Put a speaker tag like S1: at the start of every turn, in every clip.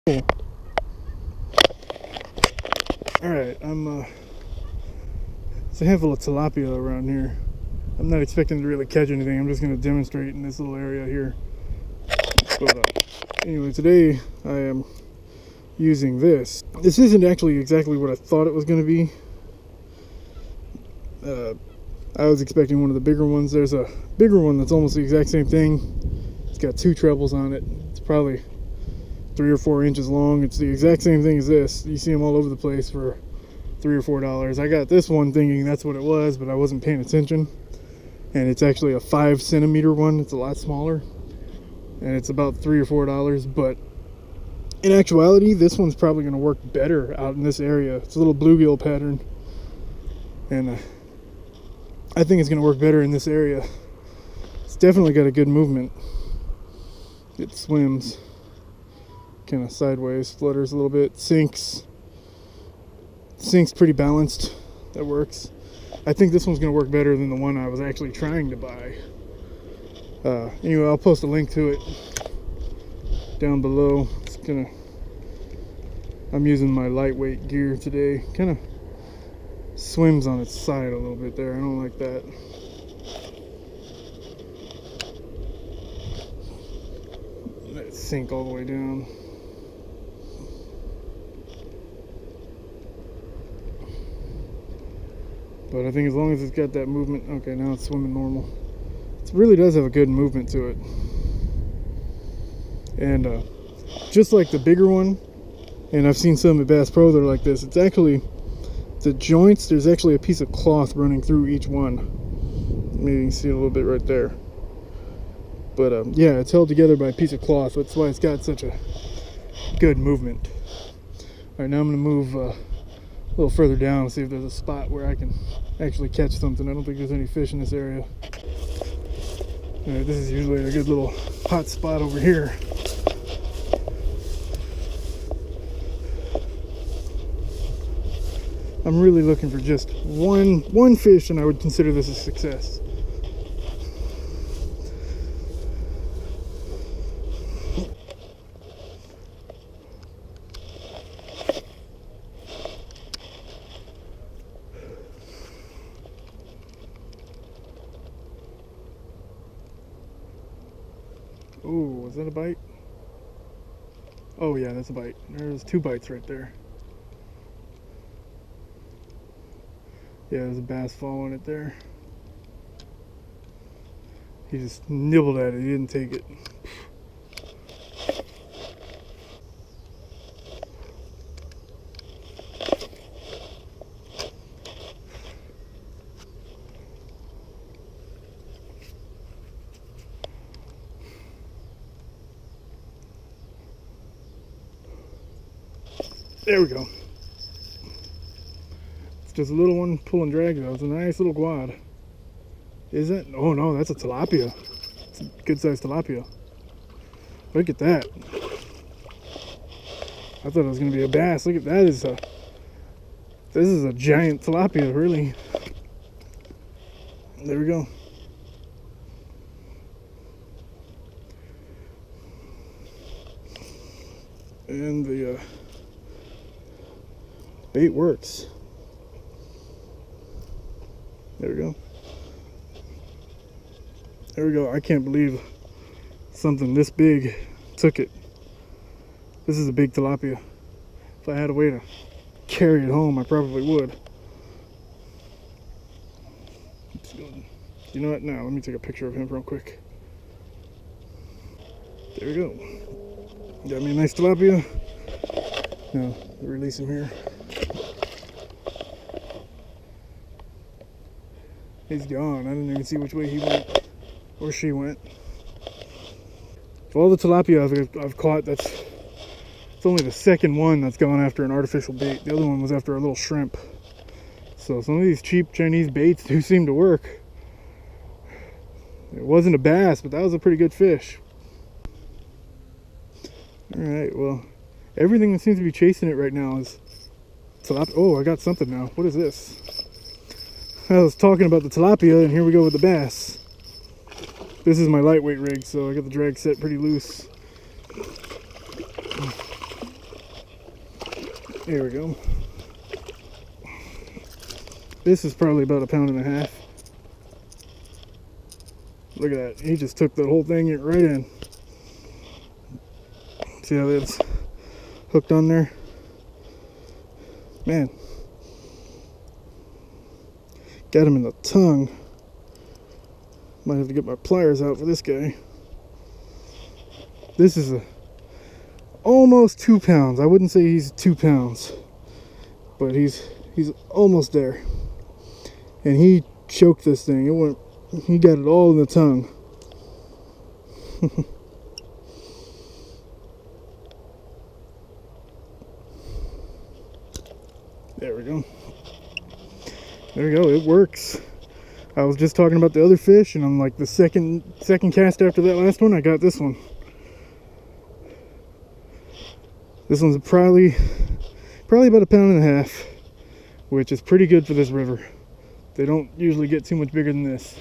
S1: Alright, it's a handful of tilapia around here. I'm not expecting to really catch anything. I'm just going to demonstrate in this little area here. But anyway, today I am using this. This isn't actually exactly what I thought it was going to be. I was expecting one of the bigger ones. There's a bigger one that's almost the exact same thing. It's got 2 trebles on it. It's probably 3 or 4 inches long. It's the exact same thing as this. You see them all over the place for $3 or $4. I got this one thinking that's what it was, but I wasn't paying attention. And it's actually a 5 centimeter one. It's a lot smaller. And it's about $3 or $4. But in actuality, this one's probably going to work better out in this area. It's a little bluegill pattern. And I think it's going to work better in this area. It's definitely got a good movement. It swims kind of sideways, flutters a little bit, sinks pretty balanced. That works. I think this one's going to work better than the one I was actually trying to buy. Anyway, I'll post a link to it down below. I'm using my lightweight gear today. Kind of swims on its side a little bit there. I don't like that. Let it sink all the way down. But I think as long as it's got that movement, okay, now it's swimming normal. It really does have a good movement to it. And just like the bigger one, and I've seen some at Bass Pro that are like this, it's actually, the joints, there's actually a piece of cloth running through each one. Maybe you can see it a little bit right there. But yeah, it's held together by a piece of cloth. That's why it's got such a good movement. Alright, now I'm going to move a little further down and see if there's a spot where I can actually catch something. I don't think there's any fish in this area. Alright, this is usually a good little hot spot over here. I'm really looking for just one fish, and I would consider this a success. Oh, was that a bite? Oh yeah, that's a bite. There's 2 bites right there. Yeah, there's a bass following it there. He just nibbled at it, he didn't take it. There we go. It's just a little one pulling drag though. It's a nice little quad. Is it? Oh no, that's a tilapia. It's a good sized tilapia. Look at that. I thought it was gonna be a bass. Look at that. This is a giant tilapia, really. There we go. And the bait works. There we go. There we go. I can't believe something this big took it. This is a big tilapia. If I had a way to carry it home, I probably would. You know what? Now, let me take a picture of him real quick. There we go. Got me a nice tilapia. Now, release him here. He's gone. I didn't even see which way he went or she went. Of all the tilapia I've caught, it's only the second one that's gone after an artificial bait. The other one was after a little shrimp. So some of these cheap Chinese baits do seem to work. It wasn't a bass, but that was a pretty good fish. Alright, well, everything that seems to be chasing it right now is tilapia. Oh, I got something now. What is this? I was talking about the tilapia, and here we go with the bass. This is my lightweight rig, so I got the drag set pretty loose. There we go. This is probably about 1.5 pounds. Look at that. He just took the whole thing right in. See how that's hooked on there? Man. Got him in the tongue. Might have to get my pliers out for this guy. This is almost 2 pounds. I wouldn't say he's 2 pounds, but he's almost there. And he choked this thing. He got it all in the tongue. There we go. There we go. It works. I was just talking about the other fish, and I'm like the second cast after that last one, I got this one. This one's probably about 1.5 pounds, which is pretty good for this river. They don't usually get too much bigger than this.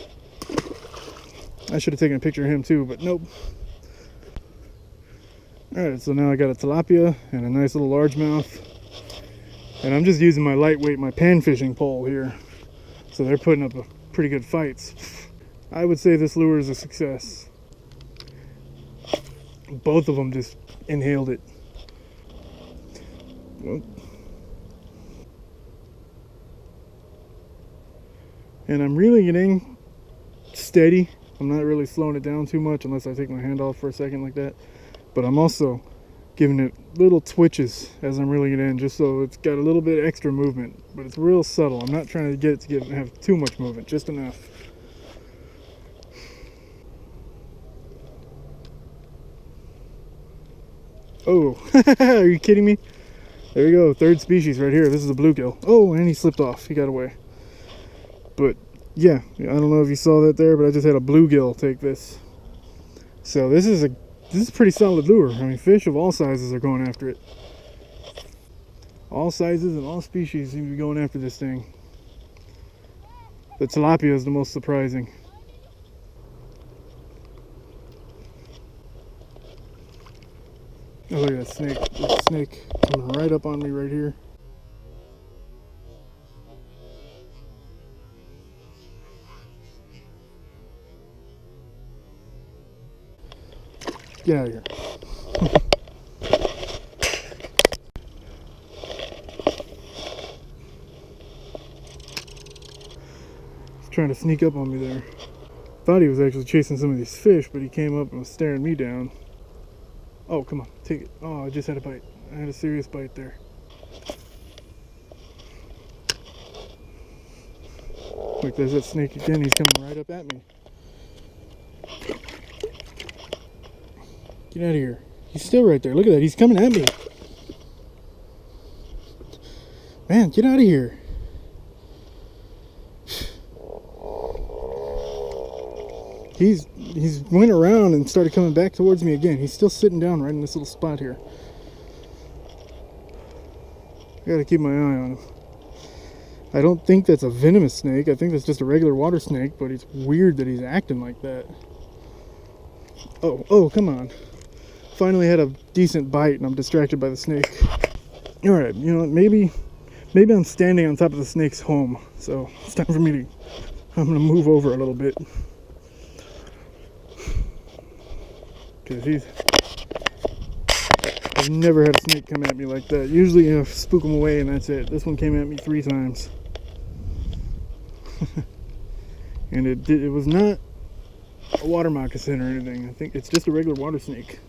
S1: I should have taken a picture of him too, but nope. Alright, so now I got a tilapia and a nice little largemouth. And I'm just using my lightweight, my pan fishing pole here. So they're putting up pretty good fights. I would say this lure is a success. Both of them just inhaled it. Well. And I'm reeling it in steady. I'm not really slowing it down too much unless I take my hand off for a second like that. But I'm also giving it little twitches as I'm reeling it in, just so it's got a little bit extra movement. But it's real subtle. I'm not trying to get it to have too much movement, just enough. Oh, are you kidding me? There you go, third species right here. This is a bluegill. Oh, and he slipped off. He got away. But yeah, I don't know if you saw that there, but I just had a bluegill take this. So this is a pretty solid lure. I mean, fish of all sizes are going after it. All sizes and all species seem to be going after this thing. The tilapia is the most surprising. Oh, look at that snake. There's a snake coming right up on me right here. Get out of here. He's trying to sneak up on me there. Thought he was actually chasing some of these fish, but he came up and was staring me down. Oh, come on, take it. Oh, I just had a bite. I had a serious bite there. Look, there's that snake again. He's coming right up at me. Get out of here. He's still right there. Look at that. He's coming at me. Man, get out of here. He's went around and started coming back towards me again. He's still sitting down right in this little spot here. I gotta keep my eye on him. I don't think that's a venomous snake. I think that's just a regular water snake, but it's weird that he's acting like that. Oh, come on. Finally had a decent bite and I'm distracted by the snake. Alright, you know what, maybe I'm standing on top of the snake's home, so it's time for me to, I'm gonna move over a little bit. Because I've never had a snake come at me like that. Usually I spook them away and that's it. This one came at me 3 times. And it was not a water moccasin or anything. I think it's just a regular water snake.